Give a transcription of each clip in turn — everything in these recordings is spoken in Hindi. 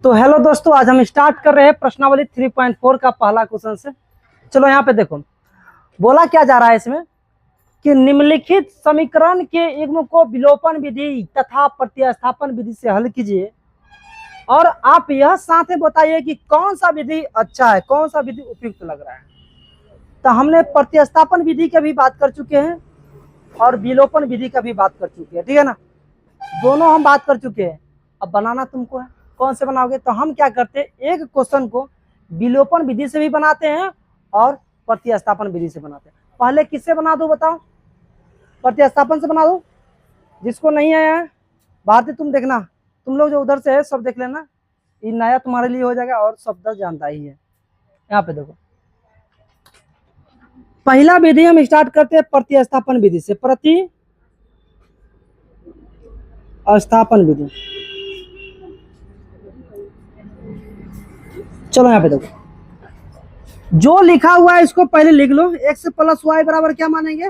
तो हेलो दोस्तों, आज हम स्टार्ट कर रहे हैं प्रश्नावली 3.4 का पहला क्वेश्चन से। चलो यहाँ पे देखो, बोला क्या जा रहा है इसमें कि निम्नलिखित समीकरण के युग्म को विलोपन विधि तथा प्रतिस्थापन विधि से हल कीजिए और आप यह साथ में बताइए कि कौन सा विधि अच्छा है, कौन सा विधि उपयुक्त लग रहा है। तो हमने प्रतिस्थापन विधि की भी बात कर चुके हैं और विलोपन विधि का भी बात कर चुके हैं, ठीक है ना। दोनों हम बात कर चुके हैं। अब बनाना तुमको है, कौन से बनाओगे। तो हम क्या करते हैं, एक क्वेश्चन को विलोपन विधि से भी बनाते हैं और प्रतिस्थापन विधि से बनाते हैं। पहले किससे बना दो बताओ, प्रतिस्थापन से बना दो। जिसको नहीं आया है भारती तुम देखना, तुम लोग जो उधर से है सब देख लेना, ये नया तुम्हारे लिए हो जाएगा और शब्द जानता ही है। यहाँ पे देखो, पहला विधि हम स्टार्ट करते हैं प्रतिस्थापन विधि से। प्रतिस्थापन विधि, चलो यहाँ पे देखो, जो लिखा हुआ है इसको पहले लिख लो। x प्लस वाई बराबर क्या मानेंगे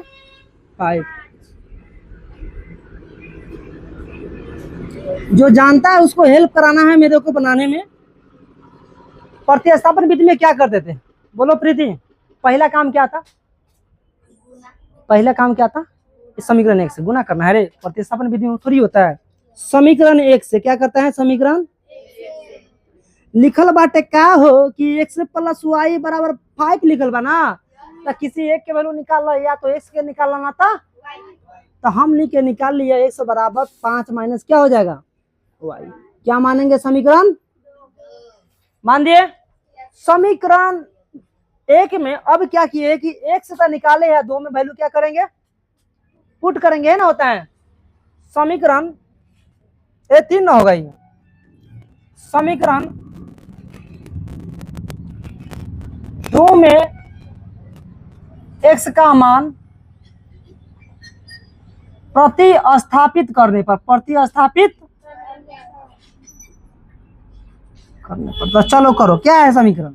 5। जो जानता है उसको हेल्प कराना है मेरे को बनाने में। प्रतिस्थापन विधि में क्या करते थे, बोलो प्रीति। पहला काम क्या था, पहला काम क्या था, इस समीकरण एक से गुना करना है। अरे प्रतिस्थापन विधि में थोड़ी होता है, समीकरण एक से क्या करता है, समीकरण लिखल बाटे का हो कि x प्लस वाई बराबर 5 लिखल बा ना, तो किसी एक के वैल्यू निकाल लो, या तो x के निकालना ना था, तो हम लिख के निकाल लिया x बराबर 5 माइनस क्या हो जाएगा y। क्या मानेंगे, समीकरण मान दिए। समीकरण एक में अब क्या किए कि x का निकाले या 2 में वैल्यू क्या करेंगे, पुट करेंगे, है ना, होता है। समीकरण ये 3 ना होगा, समीकरण 2 में x का मान प्रतिस्थापित करने पर, प्रतिस्थापित करने पर, तो चलो करो, क्या है समीकरण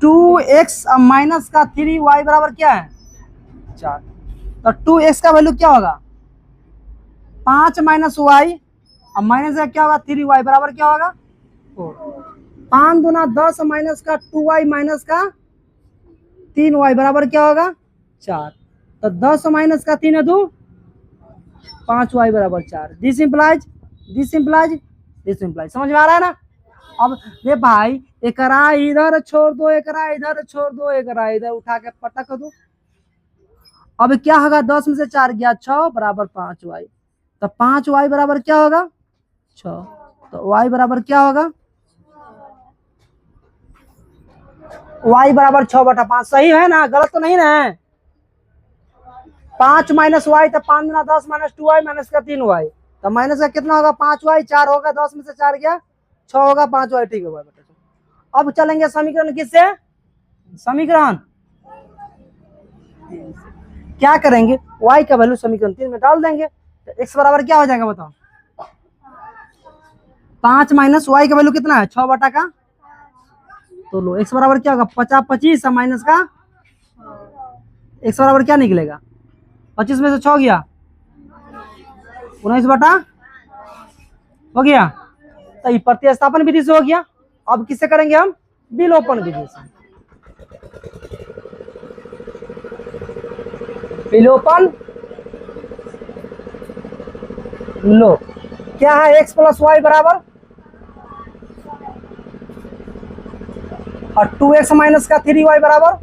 2x माइनस का 3y बराबर क्या है 4। तो 2x का वैल्यू क्या होगा 5 माइनस वाई, अब माइनस का क्या होगा 3y बराबर क्या होगा 4। 5 दूना 10 माइनस का 2y माइनस का 3y बराबर क्या होगा 4। तो 10 माइनस का 3 है 2, 5y बराबर 4। This implies, this implies, this implies. समझ में आ रहा है ना। अब ये भाई एकरा इधर छोड़ दो, एकरा इधर छोड़ दो, एकरा इधर उठा के पटक दो। अब क्या होगा, 10 में से 4 गया 6 बराबर 5y। तो 5y बराबर क्या होगा 6। तो y बराबर क्या होगा, y बराबर 6/5। सही है ना, गलत तो नहीं ना है। 5 माइनस वाई, तो 5 गुना 10 माइनस 2y माइनस का 3y, तो माइनस का कितना होगा 5y, 4 होगा, 10 में से 4 गया 6 होगा, 5y, ठीक है। अब चलेंगे समीकरण किससे, समीकरण क्या करेंगे, y का वैल्यू समीकरण 3 में डाल देंगे। तो x बराबर क्या हो जाएगा बताओ, 5 माइनस वाई का वैल्यू कितना है 6 बटा का, तो लो x बराबर क्या होगा 50, 25 माइनस का x बराबर क्या निकलेगा 25 में से 6 गया 19 बटा हो गया। तो ये प्रतिस्थापन विधि से हो गया। अब किससे करेंगे हम, विलोपन विधि से। विलोपन लो, क्या है x प्लस वाई बराबर और 2x माइनस का 3y बराबर,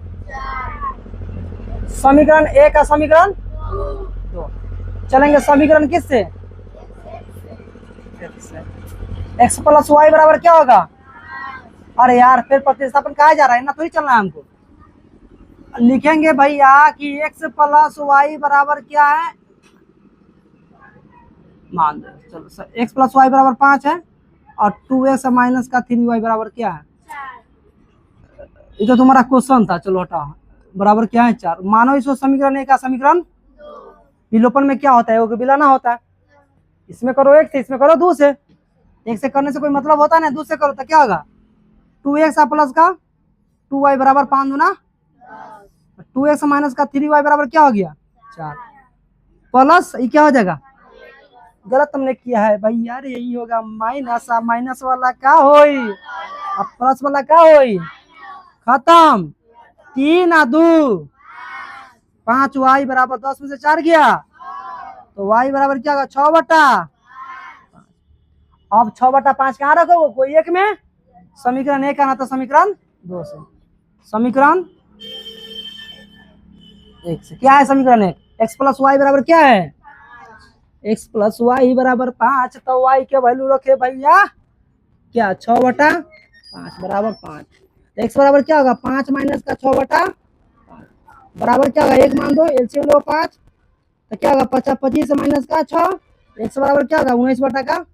समीकरण एक का समीकरण 2। चलेंगे समीकरण किससे, x प्लस वाई बराबर क्या होगा, अरे यार फिर प्रतिस्थापन कहा जा रहा है ना, थोड़ी चलना है हमको। लिखेंगे भैया कि x प्लस वाई बराबर क्या है, मान दो चलो x प्लस वाई बराबर 5 है और 2x माइनस का 3y बराबर क्या है, ये तो तुम्हारा क्वेश्चन था, चलो हटाओ, बराबर क्या है 4। मानो इसको समीकरण एक का समीकरण, विलोपन में क्या होता है, वो विलाना होता है। इसमें करो 1 से, इसमें करो 2 से। 1 से करने से कोई मतलब होता है ना, 2 से करो तो क्या होगा 2x प्लस का 2y बराबर 5 दूना, 2x माइनस का 3y बराबर क्या हो गया 4, प्लस ये क्या हो जाएगा गलत हमने किया है भाई यार, यही होगा माइनस। माइनस वाला क्या होई अब प्लस वाला क्या होई, खत्म। 3 और 2 5, वाई बराबर 10 में से 4 गया तो वाई बराबर क्या होगा 6 बटा। अब 6/5 कहाँ रखोगे, कोई एक में। समीकरण 1 आना था समीकरण 2 से। समीकरण 1 से क्या है, समीकरण 1 x प्लस वाई बराबर क्या है, x प्लस वाई बराबर 5। तो y के वैल्यू रखे भैया क्या 6/5 बराबर 5। x बराबर क्या होगा 5 माइनस का 6/5 बराबर क्या होगा 1 मान दो, एलसीएम लो 5 तो क्या होगा 25 माइनस का 6, x बराबर क्या होगा 19/5।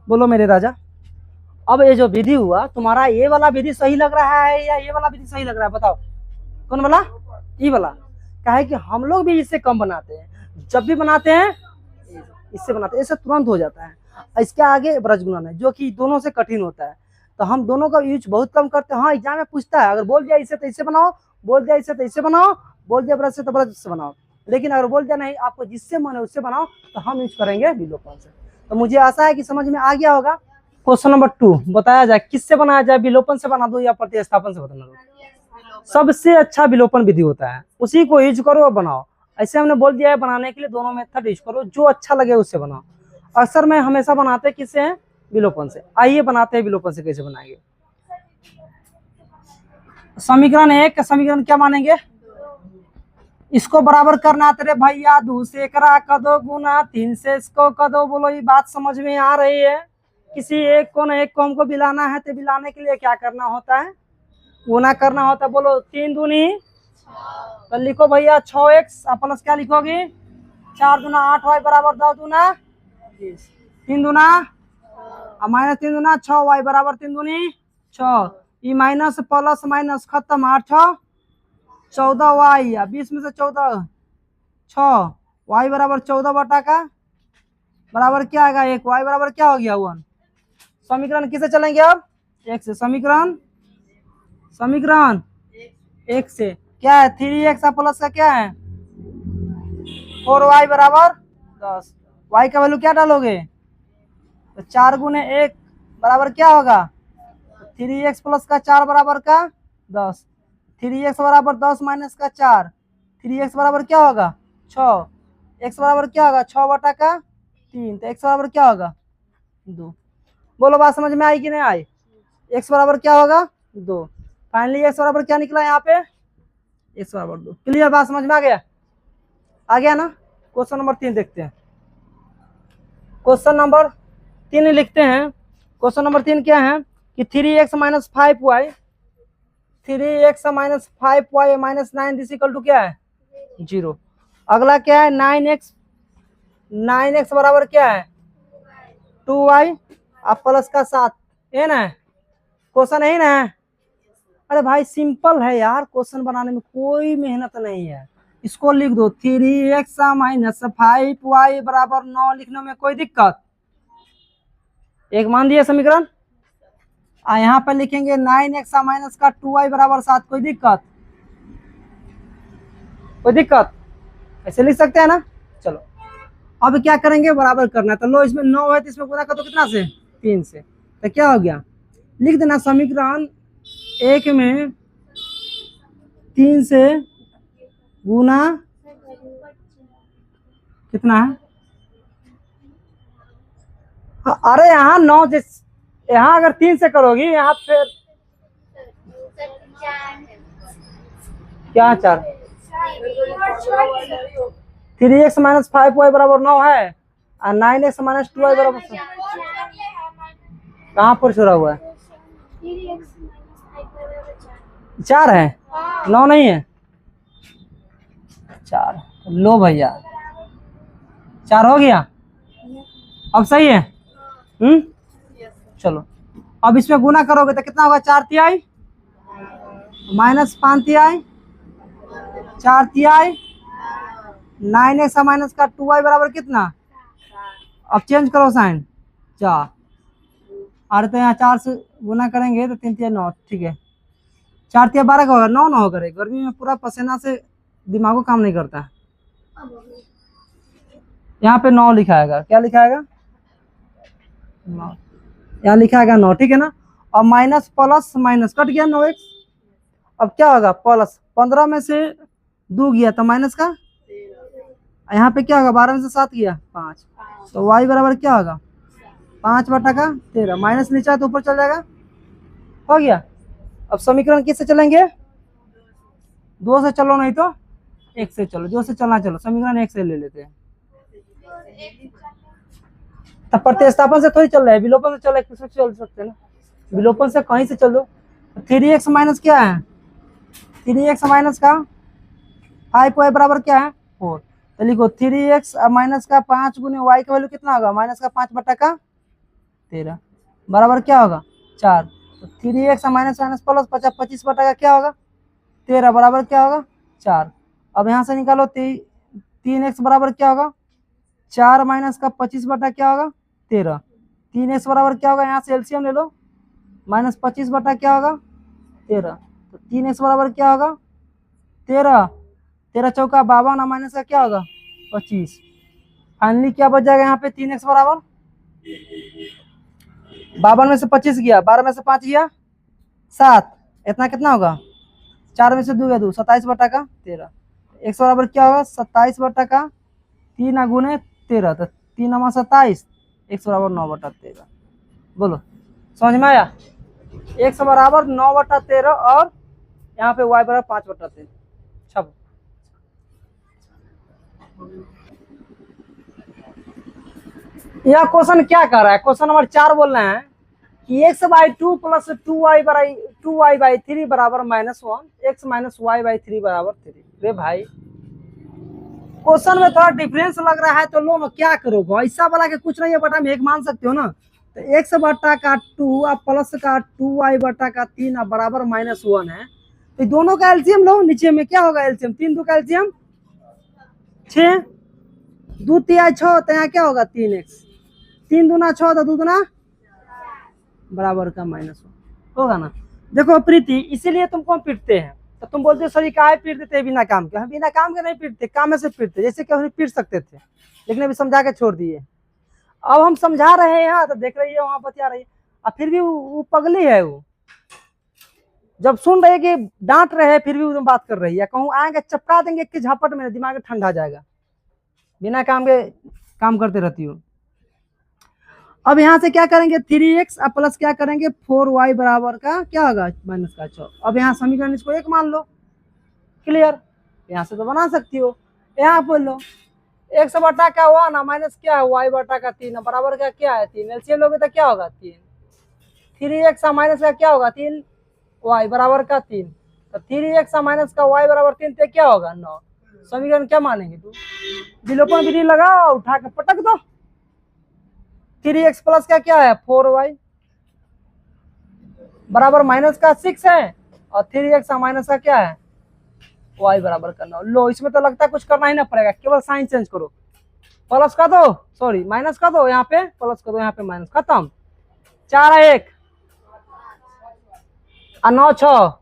बोलो मेरे राजा। अब ये जो विधि हुआ तुम्हारा, ये वाला विधि सही लग रहा है या ये वाला विधि सही लग रहा है, बताओ कौन वाला, ये वाला। क्या है कि हम लोग भी इससे कम बनाते हैं, जब भी बनाते हैं इससे बनाते हैं, इससे तुरंत हो जाता है। इसके आगे ब्रज गुणन है जो कि दोनों से कठिन होता है, तो हम दोनों का यूज बहुत कम करते हैं। हाँ एग्जाम में पूछता है, अगर बोल दिया इससे तो इससे बनाओ, बोल दिया इससे तो इससे बनाओ, बोल दिया ब्रज से तो ब्रज से बनाओ, लेकिन अगर बोल दिया नहीं आपको जिससे मन है उससे बनाओ, तो हम यूज करेंगे विलोपन से। तो मुझे आशा है कि समझ में आ गया होगा। क्वेश्चन नंबर 2 बताया जाए किससे बनाया जाए, विलोपन से बना दो या प्रतिस्थापन से बना दो। सबसे अच्छा विलोपन विधि होता है, उसी को यूज करो और बनाओ। ऐसे हमने बोल दिया है बनाने के लिए, दोनों मेथड यूज करो, जो अच्छा लगे उससे बनाओ। अक्सर मैं हमेशा बनाते किससे हैं, विलोपन से। आइए बनाते हैं विलोपन से कैसे बनाएंगे। समीकरण 1 का समीकरण क्या मानेंगे, इसको बराबर करना तेरे भैया 2 से करा कर दो गुना 3 से इसको कर दो। बोलो ये बात समझ में आ रही है। किसी एक को न एक को हमको बिलाना है, तो बिलाने के लिए क्या करना होता है, गुना करना होता है। बोलो 3 दूनी, तो लिखो भैया 6x प्लस क्या लिखोगे 4 दूना 8 वाई बराबर 10 दूना 20, 3 दूना और माइनस 3 दूना 6 वाई बराबर 3 दूनी 6। ये माइनस प्लस माइनस खत्म, 8 14 वाई, 20 में से 14 6 वाई बराबर 14 बटा का बराबर क्या आएगा 1, वाई बराबर क्या हो गया 1। समीकरण किसे चलेंगे अब, 1 से। समीकरण 1 से क्या है 3x प्लस का क्या है 4y बराबर 10। y का वैल्यू क्या डालोगे, तो 4 गुने 1 बराबर क्या होगा 3x प्लस का 4 बराबर का 10। 3x बराबर 10 माइनस का 4, 3x बराबर क्या होगा 6, x बराबर क्या होगा 6 बटा का 3, तो x बराबर क्या होगा 2। बोलो बात समझ में आई कि नहीं आई, x बराबर क्या होगा 2। फाइनली x बराबर क्या निकला यहाँ पे, x बराबर 2। क्लियर, बात समझ में आ गया ना। क्वेश्चन नंबर 3 देखते हैं। क्वेश्चन नंबर 3 लिखते हैं। क्वेश्चन नंबर 3 क्या है कि 3x minus 5y, 3x minus 5y minus 9 equal to क्या है 0। अगला क्या है 9x, 9x बराबर क्या है 2y अब प्लस का 7, है ना क्वेश्चन है ना। अरे भाई सिंपल है यार, क्वेश्चन बनाने में कोई मेहनत नहीं है। इसको लिख दो 3x माइनस 5y बराबर 9, लिखने में कोई दिक्कत, एक मान दिया समीकरण। यहाँ पर लिखेंगे 9x माइनस का 2y बराबर 7, कोई दिक्कत, कोई दिक्कत, ऐसे लिख सकते हैं ना। चलो अब क्या करेंगे, बराबर करना है। तो लो इसमें 9 है तो इसमें गुना कर दो कितना से 3 से, तो क्या हो गया लिख देना समीकरण 1 में 3 से गुना कितना है, अरे यहाँ 9 से, यहाँ अगर 3 से करोगी यहाँ फिर क्या 4, 3x माइनस 5y बराबर 9 है और 9x माइनस 2y बराबर कहाँ पर छोड़ा हुआ है 4 है 9 नहीं है 4। लो भैया 4 हो गया, अब सही है। चलो अब इसमें गुना करोगे तो कितना होगा 4 तिहाई माइनस 5 तिहाई 4 तिहाई 9x माइनस का 2y बराबर कितना, अब चेंज करो साइन 4। अरे तो यहाँ 4 से गुना करेंगे तो 3 तिहाई 9, ठीक है 4 तिहाई 12 का होगा 9 9 करे। गर्मी में पूरा पसीना से दिमाग को काम नहीं करता। यहाँ पे 9 लिखा आएगा, क्या लिखा आएगा 9, यहाँ लिखा आएगा 9, ठीक है ना। और माइनस प्लस माइनस कट गया 9x, अब क्या होगा प्लस 15 में से 2 गया तो माइनस का, यहाँ पे क्या होगा 12 में से 7 गया 5, तो y बराबर क्या होगा 5/13, माइनस नीचे तो ऊपर चल जाएगा, हो गया। अब समीकरण किससे चलेंगे, 2 से चलो नहीं तो 1 से चलो, 2 से चलना, चलो समीकरण 1 से ले लेते हैं। तब प्रतिस्थापन से थोड़ी चल रहा है, विलोपन से चल रहा है, किससे चल सकते हैं ना, विलोपन से कहीं से चल दो। 3x माइनस क्या है, 3x माइनस का 5y बराबर क्या है 4, तो लिखो 3x माइनस का 5 गुने y का वैल्यू कितना होगा माइनस का 5/13 बराबर क्या होगा 4, तो 3x माइनस माइनस प्लस 25 क्या होगा 13 बराबर क्या होगा 4। अब यहाँ से निकालो 3x बराबर क्या होगा 4 माइनस का 25 क्या होगा 13, 3x बराबर क्या होगा, यहाँ से एलसीएम ले लो, माइनस 25 क्या होगा 13, तो 3x बराबर क्या होगा 13, 13 चौका 52 माइनस का क्या होगा 25, फाइनली क्या बच जाएगा यहाँ पे 3x बराबर 52 में से 25 गया, 12 में से 5 गया 7, इतना कितना होगा 4 में से 2 गया 2, 27/13, x बराबर क्या होगा 27/3 गुने 13, तो 3 × 27, x बराबर 9/13। बोलो समझ में आया, x बराबर 9/13 और यहाँ पे y बराबर 5/13। छप यह क्वेश्चन क्या कर रहा है, क्वेश्चन नंबर 4 बोल रहे हैं कि x/2 + 2y/3 बराबर -1, x - y/3 बराबर 3। रे भाई क्वेश्चन में थोड़ा डिफरेंस लग रहा है तो लो ना, क्या करोगे, ऐसा वाला के कुछ नहीं है बटा में एक मान सकते हो ना, तो x/2 अब प्लस का 2y/3 अब बराबर -1 है, तो दोनों का एलसीएम लो, नीचे में क्या होगा एलसीएम 3 2 का एलसीएम 6, 2 3 6, तो यहाँ क्या होगा 3x, 3 दूना 6 तो 2 दूना बराबर का -1 होगा ना। देखो प्रीति इसीलिए तुमको हम पीटते हैं, तो तुम बोलते हो सर ये काहे पीट देते हैं बिना काम के, हम बिना काम के नहीं पीटते, काम में से पीटते, जैसे कि हम पीट सकते थे लेकिन अभी समझा के छोड़ दिए। अब हम समझा रहे हैं तो देख रही है वहां बतिया रही है, और फिर भी वो पगली है, वो जब सुन रहे कि डांट रहे हैं फिर भी वो बात कर रही है, कहूँ आएंगे चपका देंगे एक झपट में, दिमाग ठंडा जाएगा, बिना काम के काम करते रहती हो। अब यहाँ से क्या करेंगे 3x अब प्लस क्या करेंगे 4y बराबर का क्या होगा माइनस का 4। अब यहाँ समीकरण इसको 1 मान लो, क्लियर, यहाँ से तो बना सकती हो, यहाँ बोल लो x/1 माइनस क्या है y/3 बराबर का क्या है 3, एलसीएम लोगे तो क्या होगा 3, 3x माइनस का क्या होगा 3y बराबर का 3, तो 3x माइनस का y बराबर 3 तो क्या होगा 9। समीकरण क्या मानेंगे तू, विलोपन विधि लगाओ, उठा के पटक दो, 3x प्लस का क्या है 4y बराबर माइनस का 6 है, और 3x माइनस का क्या है y बराबर का 9। लो इसमें तो लगता है कुछ करना ही ना पड़ेगा, केवल साइन चेंज करो, प्लस कर दो, सॉरी माइनस कर दो, यहाँ पे प्लस कर दो, यहाँ पे माइनस, खत्म। 4 1 और 9 6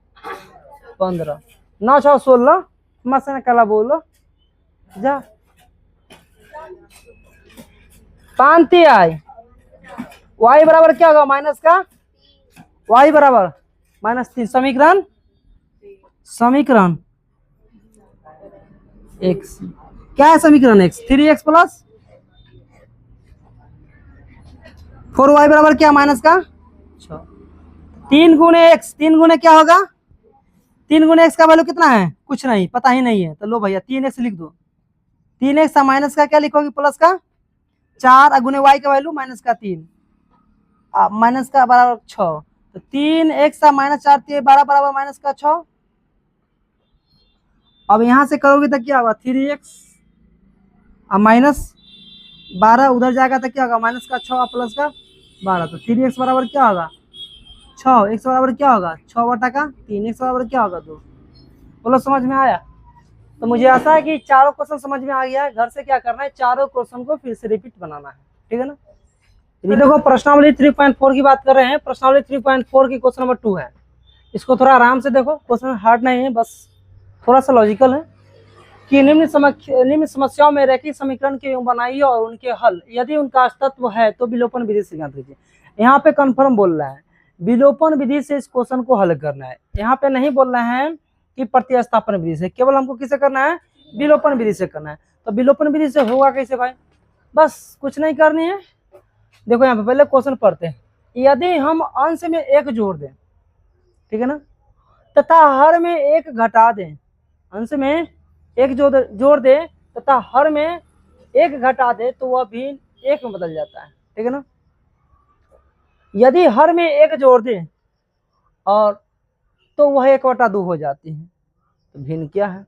15, 9 6 16, मस्त कला बोलो जा 5 आई, y बराबर क्या होगा माइनस का y बराबर -3, समीकरण x क्या है समीकरण x 3x प्लस 4y बराबर क्या माइनस का 6, 3 गुने x, 3 गुने क्या होगा 3 गुने x का वैल्यू कितना है कुछ नहीं पता ही नहीं है, तो लो भैया 3x लिख दो, 3x माइनस का क्या लिखोगे प्लस का 4 गुने y का वैल्यू माइनस का 3 माइनस का बराबर 6, तो 3x माइनस 4 12 बराबर माइनस का 6। अब यहाँ से करोगे तो क्या होगा 3x माइनस 12 उधर जाएगा तो क्या होगा माइनस का 6 प्लस का 12, तो 3x बराबर क्या होगा 6, x बराबर क्या होगा 6/3, x बराबर क्या होगा 2। बोलो समझ में आया, तो मुझे आशा है कि चारों क्वेश्चन समझ में आ गया है, घर से क्या करना है चारों क्वेश्चन को फिर से रिपीट बनाना है, ठीक है ना। देखो प्रश्नावली 3.4 की बात कर रहे हैं, प्रश्नावली 3.4 की क्वेश्चन नंबर 2 है, इसको थोड़ा आराम से देखो, क्वेश्चन हार्ड नहीं है, बस थोड़ा सा लॉजिकल है। कि निम्न समस्याओं में रैखिक समीकरण के बनाइए और उनके हल, यदि उनका अस्तित्व है तो विलोपन विधि से ज्ञात कीजिए। यहाँ पे कंफर्म बोल रहा है, विलोपन विधि से इस क्वेश्चन को हल करना है। यहाँ पे नहीं बोल रहे हैं कि प्रतिस्थापन विधि से, केवल हमको किसे करना है, विलोपन विधि से करना है। तो विलोपन विधि से होगा कैसे भाई, बस कुछ नहीं करनी है। देखो यहाँ पे पहले क्वेश्चन पढ़ते हैं, यदि हम अंश में एक जोड़ दें, ठीक है ना, तथा हर में एक घटा दें, अंश में एक जोड़ दे तथा हर में एक घटा दे तो वह भिन्न एक में बदल जाता है, ठीक है ना। यदि हर में एक जोड़ दे और तो वह 1/2 हो जाती है, तो भिन्न क्या है।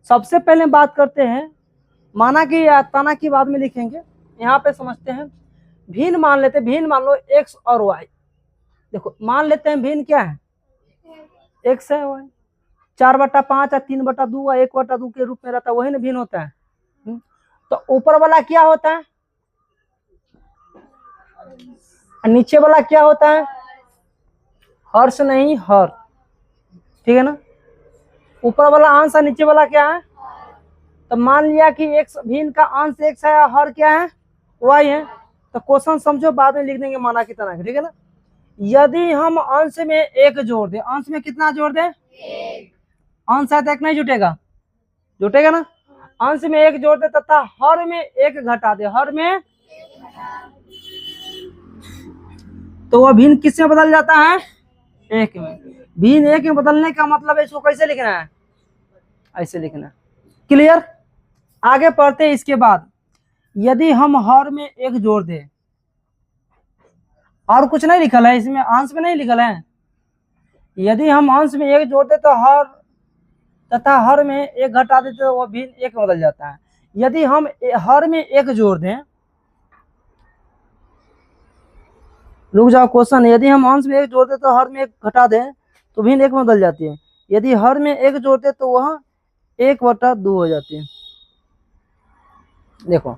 सबसे पहले बात करते हैं माना कि या ताना की बाद में लिखेंगे। यहाँ पे समझते हैं, भिन्न मान लेते हैं, भिन्न मान लो x और y। देखो मान लेते हैं भिन्न क्या है, x है, y 4/5 या 3/2 या 1/2 के रूप में रहता है, वही ना भिन्न होता है। तो ऊपर वाला क्या होता है, नीचे वाला क्या होता है, हर्ष नहीं हर, ठीक है ना। ऊपर वाला अंश है, नीचे वाला क्या है। तो मान लिया कि x भिन्न का अंश x है, हर क्या है, y है। तो क्वेश्चन समझो, बाद में लिख देंगे माना की तरह, ठीक है ना। यदि हम अंश में एक जोड़ दें, अंश में कितना जोड़ दें, अंश है तो एक नहीं जुटेगा, जुटेगा ना। अंश में एक जोड़ दे तथा हर में एक घटा दे, हर में, तो वह भिन्न किस में बदल जाता है, एक में। भिन्न एक में बदलने का मतलब है, इसको कैसे लिखना है, ऐसे लिखना है। क्लियर। आगे पढ़ते हैं। इसके बाद यदि हम हर में एक जोड़ दे, और कुछ नहीं लिखल है इसमें, अंश में नहीं लिखल है। यदि हम अंश में एक जोड़ दे तो हर तथा हर में एक घटा देते तो वह भिन्न एक में बदल जाता है। यदि हम हर में एक जोड़ दें, रुक जाओ क्वेश्चन, यदि हम अंश में एक जोड़ दे तो हर में एक घटा दें तो भिन्न एक में बदल जाती है। यदि हर में एक जोड़ दे तो वह 1/2 हो जाती है। देखो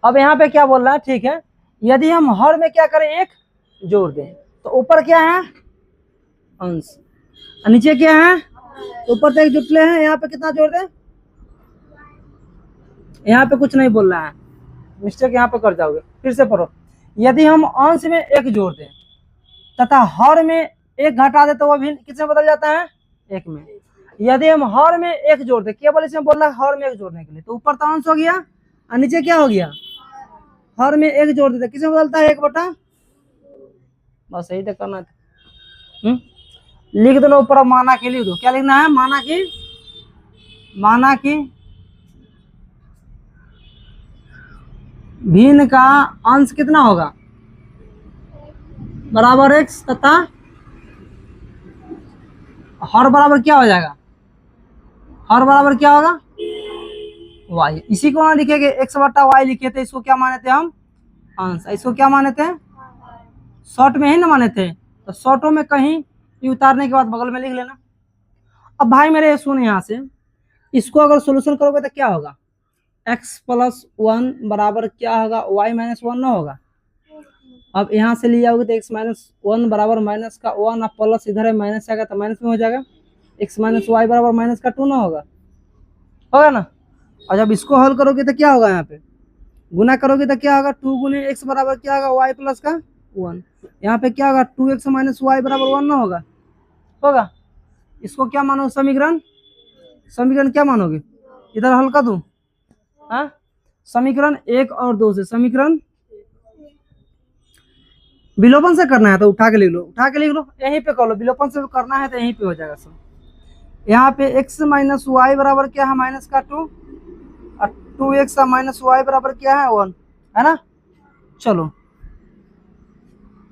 अब यहाँ पे क्या बोल रहा है, ठीक है, यदि हम हर में क्या करें, एक जोड़ दें, तो ऊपर क्या है, अंश, नीचे क्या है, ऊपर तो एक जुटले हैं, यहाँ पे कितना जोड़ दें, यहाँ पे कुछ नहीं बोल रहा है, मिस्टेक यहाँ पे कर जाओगे। फिर से पढ़ो, यदि हम अंश में एक जोड़ दें तथा हर में एक घटा दे तो वह भिन्न किसमें बदल जाता है, एक में। यदि हम हर में एक जोड़ दे, केवल इसमें बोल रहा है हर में एक जोड़ने के लिए, तो ऊपर तो अंश हो गया और नीचे क्या हो गया, हर में एक जोड़ देते किसमें बदलता है, 1/, बस यही तो करना था। लिख दो ऊपर, माना की लिख दो, क्या लिखना है, माना की भिन्न का अंश कितना होगा, बराबर x तथा हर बराबर क्या हो जाएगा, हर बराबर क्या होगा, y। इसी को ना लिखेंगे x/y लिखे थे, इसको क्या माने थे हम, अंश। इसको क्या माने थे, शॉर्ट में ही ना माने थे, तो शॉर्टों में कहीं उतारने के बाद बगल में लिख लेना। अब भाई मेरे सुन, यहाँ से इसको अगर सोल्यूशन करोगे तो क्या होगा, x+1 बराबर क्या होगा, y-1 ना होगा। अब यहाँ से ले जाओगे तो x-1 बराबर माइनस का 1 और प्लस इधर है माइनस आएगा तो माइनस में हो जाएगा, x-y बराबर माइनस का 2 ना होगा ना। और जब इसको हल करोगे तो क्या होगा, यहाँ पे गुना करोगे तो क्या होगा, 2 गुने x बराबर क्या होगा, y प्लस का 1। यहाँ पे क्या होगा, 2x माइनस y बराबर 1 ना होगा। इसको क्या मानो, समीकरण क्या मानोगे, इधर हल कर दूं, हाँ, समीकरण 1 और 2 से, समीकरण विलोपन से करना है तो उठा के लिख लो, यहीं पे कर लो, विलोपन से करना है तो यहीं पे हो जाएगा सब। यहाँ पे x माइनस वाई बराबर क्या है, माइनस का 2, और 2x माइनस वाई बराबर क्या है, 1, है ना। चलो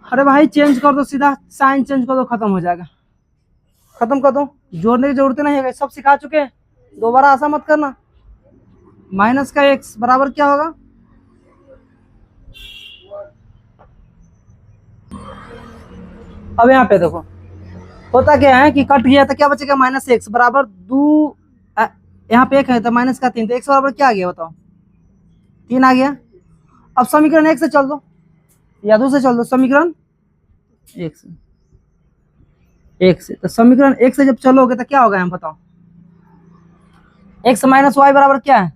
अरे भाई चेंज कर दो, सीधा साइन चेंज कर दो, खत्म हो जाएगा, खत्म कर दो, जोड़ने की जरूरत नहीं है, सब सिखा चुके हैं, दोबारा ऐसा मत करना। माइनस का x बराबर क्या होगा, अब यहाँ पे देखो होता क्या है कि कट गया तो क्या बचेगा, माइनस x बराबर 2, यहाँ पे 1 है तो माइनस का 3, तो x बराबर क्या आ गया बताओ, 3 आ गया। अब समीकरण 1 से चल दो या 2 से चल दो, समीकरण 1 से, तो समीकरण 1 से जब चलोगे तो क्या होगा, हम बताओ, x माइनस वाई बराबर क्या है?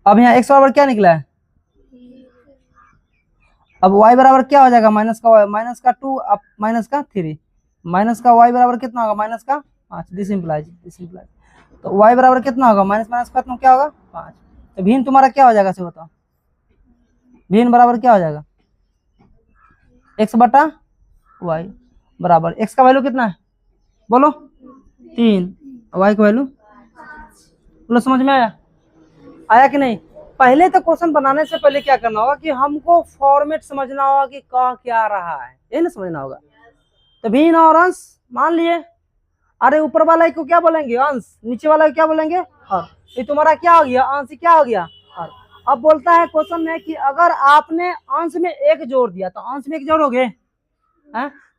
अब यहाँ x बराबर क्या निकला है? अब y बराबर क्या हो जाएगा? माइनस का y, माइनस का 2 अब माइनस का 3, माइनस का y बराबर कितना होगा? माइनस का 5। दिस इंप्लाइज तो y बराबर कितना होगा? माइनस माइनस खत्म क्या होगा? 5। तो भिन्न तुम्हारा क्या हो जाएगा से बताओ? भिन्न बराबर क्या हो जाएगा? x बटा y बराबर x का वैल्यू कितना है बोलो? 3, y का वैल्यू बोलो। समझ में आया? आया कि नहीं? पहले तो क्वेश्चन बनाने से पहले क्या करना होगा कि हमको फॉर्मेट समझना होगा कि कह क्या रहा है, ये ना समझना होगा। तो भिन्न और अंश मान लिए, अरे ऊपर वाला को क्या बोलेंगे? अंश। नीचे वाला को क्या बोलेंगे? हर। ये तुम्हारा क्या हो गया? अंश। क्या हो गया? हर। अब बोलता है क्वेश्चन में कि अगर आपने अंश में 1 जोड़ दिया तो अंश में 1 जोड़ोगे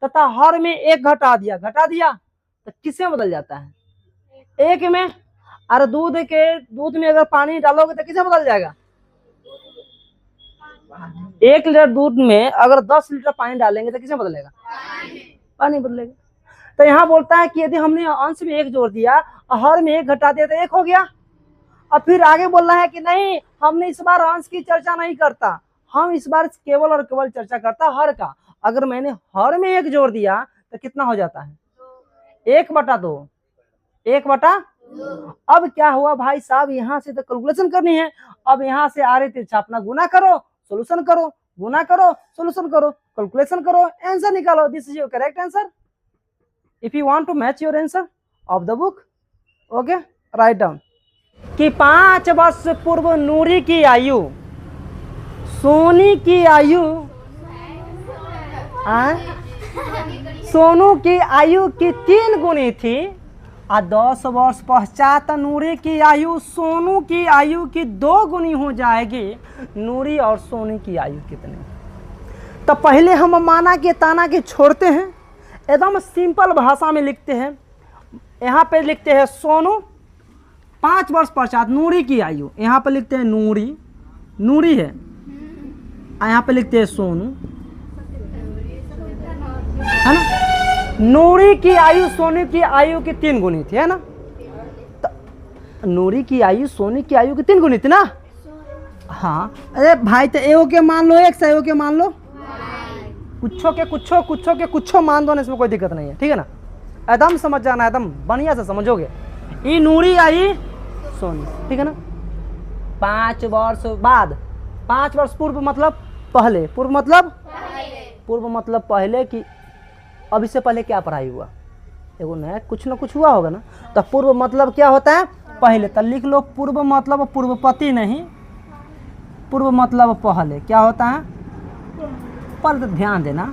तथा हर में 1 घटा दिया तो किससे बदल जाता है? 1 में। अरे दूध में अगर पानी डालोगे तो किसे बदल जाएगा? 1 लीटर दूध में अगर 10 लीटर पानी डालेंगे तो किसे बदलेगा? पानी बदलेगा। तो यहाँ बोलता है कि यदि हमने अंश में 1 जोड़ दिया और हर में 1 घटा दिया तो 1 हो गया। अब फिर आगे बोल रहा है कि नहीं, हमने इस बार अंश की चर्चा नहीं करता, हम इस बार केवल और केवल चर्चा करता हर का। अगर मैंने हर में 1 जोड़ दिया तो कितना हो जाता है? 1/2। 1/2। अब क्या हुआ भाई साहब? यहाँ से तो कैलकुलेशन करनी है। अब यहाँ से आ रही थी अपना गुना करो, सोल्यूशन करो, गुना करो, सोल्यूशन करो, कैलकुलेशन करो, आंसर निकालो। This is your correct answer. If you want to match your answer of the book, okay, write down कि 5 वर्ष पूर्व नूरी की आयु सोनी की आयु सोनू की आयु की 3 गुनी थी और 10 वर्ष पश्चात नूरी की आयु सोनू की आयु की 2 गुनी हो जाएगी। नूरी और सोनी की आयु कितनी? तो पहले हम माना के ताना के छोड़ते हैं, एकदम सिंपल भाषा में लिखते हैं। यहाँ पे लिखते हैं सोनू 5 वर्ष पश्चात नूरी की आयु, यहाँ पे लिखते हैं नूरी है, यहाँ पे लिखते हैं सोनू, है ना? नूरी की आयु सोनी की आयु की 3 गुनी थी, है ना? तो नूरी की आयु सोनी की आयु की 3 गुनी थी ना? हाँ। अरे भाई तो एओ के मान लो, एक से एओ के मान लो, कुछो के कुछो मान दो ना, इसमें कोई दिक्कत नहीं है, ठीक है ना? एकदम समझ जाना, एकदम बढ़िया से समझोगे। ये नूरी आई सोनी, ठीक है ना? 5 वर्ष बाद, 5 वर्ष पूर्व मतलब पहले, पूर्व मतलब पहले की। अब इससे पहले क्या पढ़ाई हुआ? एगो नया कुछ ना कुछ हुआ होगा ना। तो पूर्व मतलब क्या होता है? पहले। तो लिख लो पूर्व मतलब पूर्वपति नहीं, पूर्व मतलब पहले। क्या होता है? पर तो ध्यान देना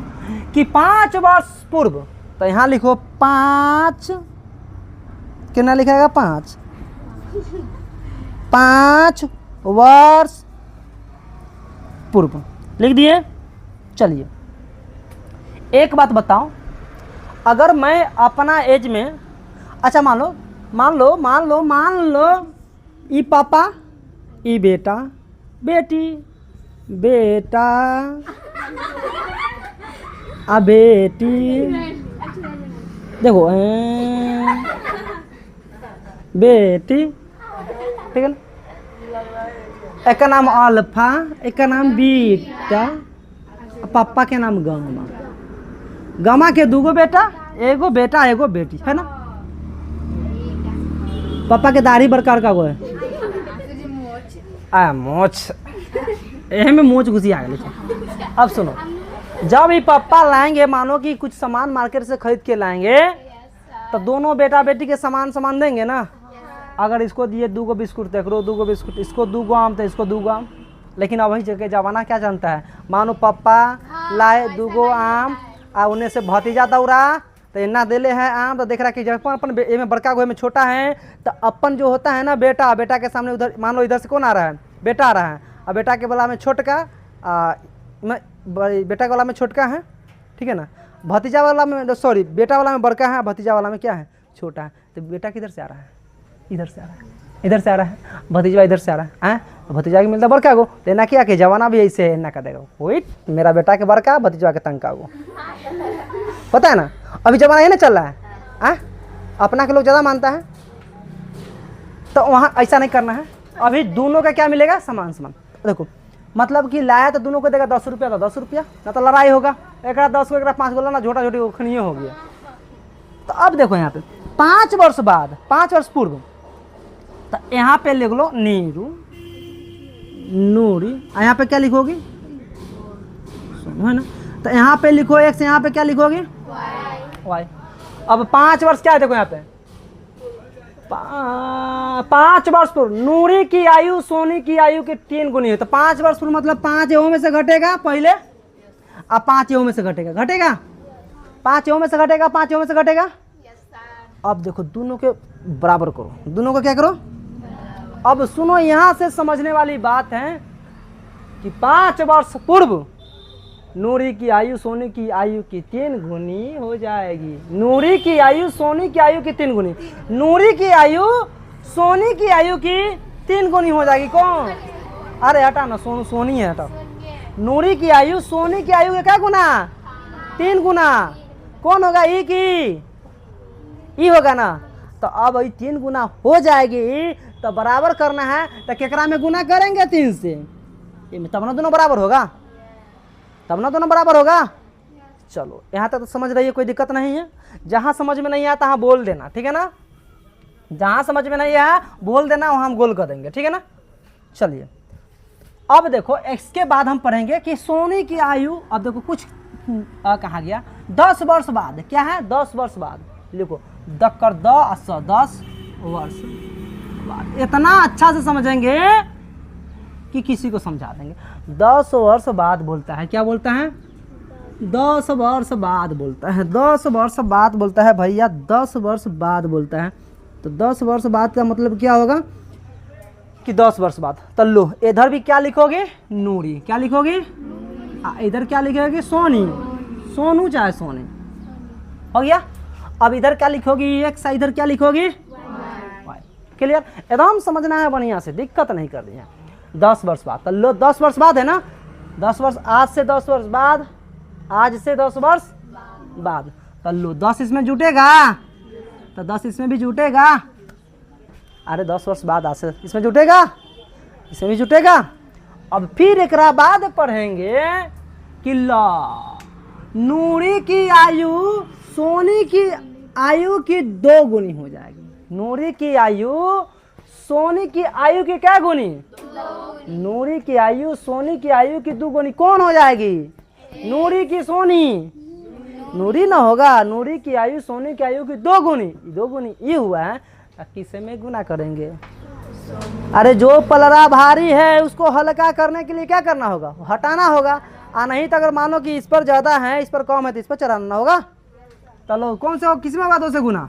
कि 5 वर्ष पूर्व, तो यहाँ लिखो 5, कितना लिखेगा? 5 वर्ष पूर्व लिख दिए। चलिए एक बात बताओ, अगर मैं अपना एज में, अच्छा मान लो ई पापा, ई बेटा, बेटी, बेटा आ बेटी, देखो बेटी, ठीक है ना? एक का नाम अल्फा, एक का नाम बीटा, पापा के नाम गामा। गामा के 2 बेटा, एगो बेटा एगो बेटी, है ना? पापा के दाढ़ी बरकार का गो है मोच, में मोच घुसी आ गई। अब सुनो, जब ये पापा लाएंगे, मानो कि कुछ सामान मार्केट से खरीद के लाएंगे, तो दोनों बेटा बेटी के सामान देंगे ना। अगर इसको दिए 2 बिस्कुट, देख लो 2 बिस्कुट, इसको 2 आम तो इसको 2 आम। लेकिन अभी जगह जमाना क्या जानता है? मानो पापा लाए 2 आम आ उन्हें से भतीजा दौड़ा तो इन्ना देले है आम, तो देख रहा है कि जब अपन में बड़का गो में छोटा है, तो अपन जो होता है ना बेटा के सामने उधर, मान लो इधर से कौन आ रहा है? बेटा आ रहा है, और बेटा के गला में छोटका, बेटा के गला में छोटका है, ठीक है ना? भतीजा वाला में, सॉरी, बेटा वाला में बड़का है, भतीजा वाला में क्या है? छोटा है। तो बेटा किधर से आ रहा है? इधर से आ रहा है, इधर से आ रहा है। भतीजा इधर से आ रहा है, तो भतीजा के मिलता बड़का गो। तो ना क्या कि जवाना भी ऐसे है, ना कर देगा वेट, मेरा बेटा के बड़का, भतीजा के तंग का गो, पता है ना? अभी जमाना ये ना चल रहा है, अपना के लोग ज़्यादा मानता है। तो वहाँ ऐसा नहीं करना है। अभी दोनों का क्या मिलेगा, समान समान। देखो मतलब कि लाया तो दोनों को देगा 10 रुपया तो 10 रुपया, ना तो लड़ाई होगा, एक 10 को एक 5 को लाना, झोटा झोटी खनिये हो गया। तो अब देखो यहाँ पे 5 वर्ष बाद, 5 वर्ष पूर्व, तो यहाँ पे लिख लो नीरू नूरी, यहाँ पे क्या लिखोगी, है ना। तो यहाँ पे लिखो एक्स, यहाँ पे क्या लिखोगी, वाई। अब 5 वर्ष क्या है, देखो यहाँ पे 5 वर्ष पूर्व नूरी की आयु सोनी की आयु के 3 गुनी है। तो 5 वर्ष पूर्व मतलब 5 एवं में से घटेगा पहले, अब 5 एवं में से घटेगा, 5 एवं में से घटेगा, 5 एवं में से घटेगा। अब देखो दोनों के बराबर करो, दोनों को क्या करो। अब सुनो यहां से समझने वाली बात है कि 5 वर्ष पूर्व नूरी की आयु सोनी की आयु की 3 गुनी हो जाएगी। नूरी की आयु सोनी की आयु की 3 गुनी, नूरी की आयु सोनी की आयु की 3 गुनी हो जाएगी। कौन, अरे हटा ना, सोनी है, हटा। नूरी की आयु सोनी की आयु के क्या गुना, 3 गुना। कौन होगा, ई की ई होगा ना। तो अब ये 3 गुना हो जाएगी, तो बराबर करना है, तो केकरा में गुना करेंगे 3 से, तब ना दोनों बराबर होगा, तब ना दोनों बराबर होगा। चलो यहाँ तक तो समझ रही है, कोई दिक्कत नहीं है। जहाँ समझ में नहीं आता वहाँ बोल देना, ठीक है ना। जहाँ समझ में नहीं आया बोल देना, वहाँ हम गोल कर देंगे, ठीक है ना। चलिए अब देखो एक्स के बाद हम पढ़ेंगे कि सोनी की आयु। अब देखो कुछ कहा गया 10 वर्ष बाद, क्या है 10 वर्ष बाद, लिखो दक्कर 10 वर्ष बाद। इतना अच्छा से समझेंगे कि किसी को समझा देंगे। 10 वर्ष बाद बोलता है, क्या बोलता है, 10 वर्ष बाद बोलता है, 10 वर्ष बाद बोलता है भैया, 10 वर्ष बाद बोलता है। तो 10 वर्ष बाद का मतलब क्या होगा कि 10 वर्ष बाद। तो लो इधर भी क्या लिखोगे, नूरी, क्या लिखोगे, इधर क्या लिखोगे, सोनी, सोनू चाहे सोनी, हो गया। अब इधर क्या लिखोगी, एक्स, इधर क्या लिखोगी, वाई। क्लियर, एकदम समझना है बढ़िया से, दिक्कत नहीं कर दी है। 10 वर्ष बाद, तो लो 10 वर्ष बाद है ना, 10 वर्ष, आज से 10 वर्ष बाद, आज से 10 वर्ष बाद। तो लो 10 इसमें जुटेगा, तो 10 इसमें भी जुटेगा, अरे 10 वर्ष बाद आज से इसमें जुटेगा, इसमें भी जुटेगा। अब फिर एक बाद पढ़ेंगे कि ला नूरी की आयु सोनी की आयु की 2 गुनी हो जाएगी। नूरी की आयु सोनी की आयु की क्या गुनी, नूरी की आयु सोनी की आयु की 2 गुनी। कौन हो जाएगी, नूरी की सोनी, नूरी ना होगा, नूरी की आयु सोनी की आयु की 2 गुनी। 2 गुनी ये हुआ है, किसे में गुना करेंगे, अरे जो पलड़ा भारी है उसको हल्का करने के लिए क्या करना होगा, हटाना होगा। नहीं तो अगर मानो कि इस पर ज्यादा है इस पर कम है तो इस पर चढ़ाना होगा। चलो कौन से, किस में होगा 2 से गुना,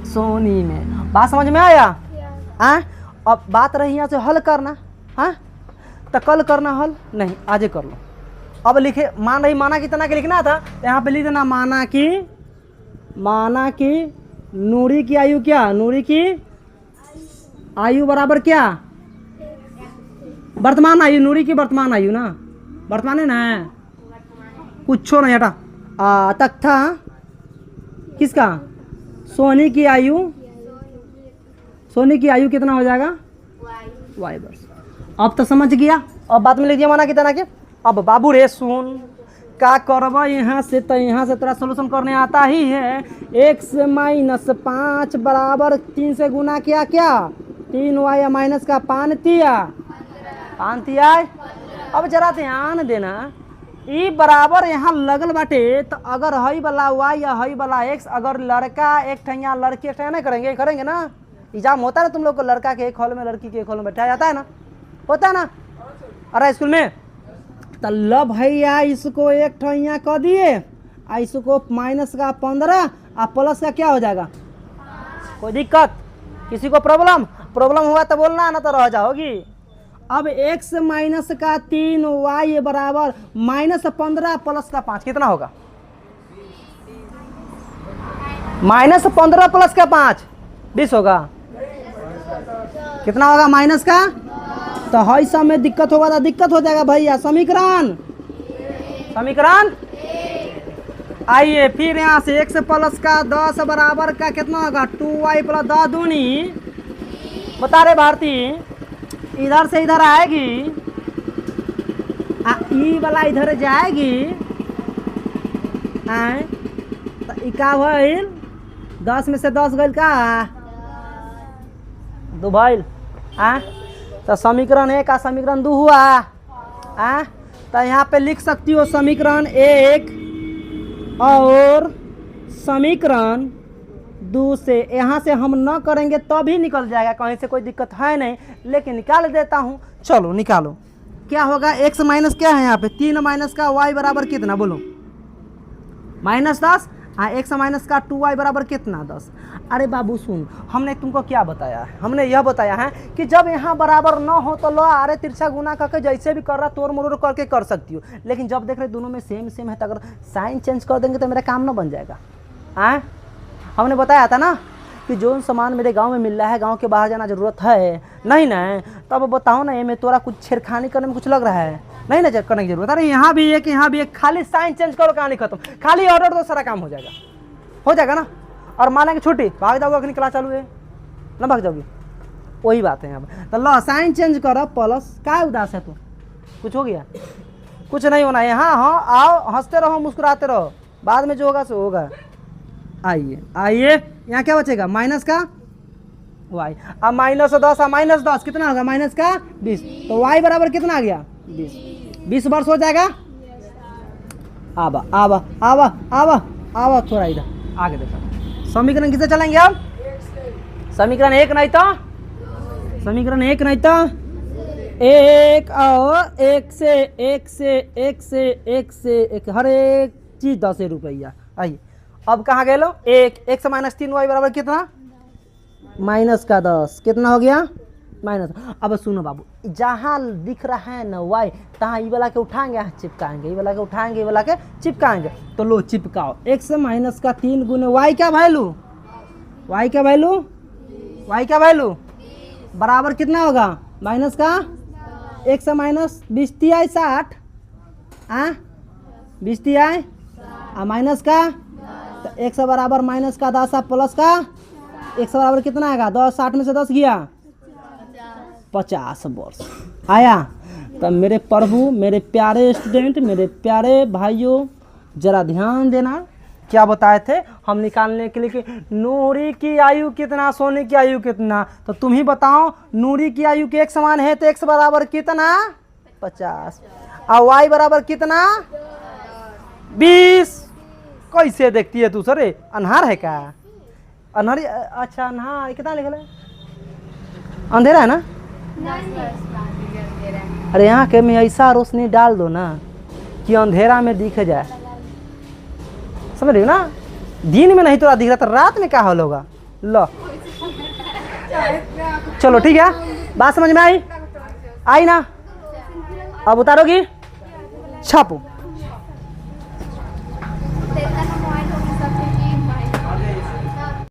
सोनी में। बात समझ में आया, अब बात रही यहाँ से हल करना, तो कल करना हल नहीं, आज ही कर लो। अब लिखे मान रही, माना कितना के लिखना था, यहाँ पे लिख देना माना कि नूरी की आयु क्या, नूरी की आयु बराबर क्या, वर्तमान आयु, नूरी की वर्तमान आयु ना, वर्तमान है ना, कुछ नहीं हटा। तक था किसका, सोनी की आयु, सोनी की आयु कितना हो जाएगा, वाई वर्ष। अब तो समझ गया। अब बात में लिख दिया माना कितना के। अब बाबू रे सुन, क्या करवा यहाँ से, तो यहाँ से तेरा सोल्यूशन करने आता ही है। x - 5 बराबर 3 से गुना किया, क्या 3y माइनस का 5 तिया। अब जरा ध्यान देना, ई बराबर यहाँ लगल बाटे, तो अगर हई वाला y या हई वाला x, अगर लड़का एक ठैया लड़की एक ठैया नहीं करेंगे ना। एग्जाम होता है ना तुम लोग को, लड़का के एक हॉल में लड़की के एक हॉल में बैठाया जाता है ना, होता है ना, अरे स्कूल में। तो लो भैया इसको एक ठैया कर दिए, इसको माइनस का 15 और प्लस का क्या हो जाएगा, कोई दिक्कत, किसी को प्रॉब्लम हुआ तो बोलना, ना तो रह जाओगी। अब x माइनस का 3y बराबर -15 प्लस का 5 कितना होगा, -15 प्लस का 5 20 होगा, कितना होगा माइनस का। तो हई सब में दिक्कत होगा तो दिक्कत हो जाएगा भैया। समीकरण आइए फिर यहाँ से x प्लस का 10 बराबर का कितना होगा 2y प्लस 10 दूनी बता रहे भारती, इधर से इधर आएगी, ई वाला इधर जाएगी, आए तो ई का भइल, 10 में से 10 गइल का, 2 भइल। तो समीकरण 1 का समीकरण 2 हुआ। तो यहाँ पे लिख सकती हो समीकरण 1 और समीकरण 2 से, यहाँ से हम न करेंगे तो भी निकल जाएगा, कहीं से कोई दिक्कत है नहीं, लेकिन निकाल देता हूँ। चलो निकालो, क्या होगा, x माइनस क्या है यहाँ पे, 3 माइनस का y बराबर कितना, बोलो -10। x माइनस का 2y बराबर कितना, 10। अरे बाबू सुन, हमने तुमको क्या बताया है, हमने यह बताया है कि जब यहाँ बराबर न हो तो लो अरे तिरछा गुना करके जैसे भी कर रहा तोड़ मोड़ करके कर सकती हो, लेकिन जब देख रहे दोनों में सेम सेम है तो अगर साइन चेंज कर देंगे तो मेरा काम ना बन जाएगा। हमने बताया था ना कि जो सामान मेरे गांव में मिल रहा है, गांव के बाहर जाना जरूरत है नहीं ना, तो अब बताओ ना, ये में तोरा कुछ छेड़खानी करने में कुछ लग रहा है, नहीं ना करने की जरूरत। अरे यहाँ भी एक, यहाँ भी एक, खाली साइन चेंज करो, कहानी खत्म, खाली ऑर्डर दो, सारा काम हो जाएगा ना। और मानेंगे छुट्टी, भाग जाओगे, अगली क्लास चालू है ना, भाग जाओगे, वही बात है यहाँ पर। तो लो साइन चेंज करो, प्लस क्या उदास है तू, कुछ हो गया, कुछ नहीं होना है। हाँ आओ, हंसते रहो, मुस्कुराते रहो, बाद में जो होगा सो होगा। आइए यहाँ क्या बचेगा, माइनस का y, अब -10 -10 कितना होगा, माइनस का 20, तो y बराबर कितना आ गया, 20 वर्ष हो जाएगा। आवा थोड़ा इधर आगे देखो, समीकरण किसे चलेंगे अब, समीकरण 1 नहीं तो, समीकरण 1 नहीं तो 1 और 1 से 1 हर एक चीज 10 रुपया। आइए अब कहाँ गए लो, 1 से -3y बराबर कितना, माइनस का 10, कितना हो गया, माइनस। अब सुनो बाबू, जहाँ दिख रहा है ना y, तहाँ ये वाला के उठाएंगे, चिपकाएंगे, ये वाला के उठाएंगे, ये वाला के चिपकाएंगे, तो लो चिपकाओ। 1 से -3 गुने y क्या वैल्यू, y क्या वैल्यू बराबर कितना होगा, माइनस का 1 से -20 तिहाई 60, 20 तिहाई माइनस का, तो 1 से बराबर माइनस का 10 प्लस का 1 से बराबर कितना आएगा, 10, 60 में से 10 गया 50 वर्ष आया। तो मेरे प्रभु, मेरे प्यारे स्टूडेंट, मेरे प्यारे भाइयों, जरा ध्यान देना, क्या बताए थे हम निकालने के लिए कि नूरी की आयु कितना, सोने की आयु कितना, तो तुम ही बताओ, नूरी की आयु के एक समान है तो x बराबर कितना, 50, और y बराबर कितना, 20। कैसे देखती है तू, सर अनहार है क्या, अनहारी, अच्छा अनहार कितना लिखल है, अंधेरा है ना, अरे यहाँ के में ऐसा रोशनी डाल दो ना कि अंधेरा में दिख जाए, समझ रही हो ना, दिन में नहीं तो दिख रहा, तो रात में क्या हाल होगा। लो चलो ठीक है, बात समझ में आई ना, अब उतारोगी, छापो।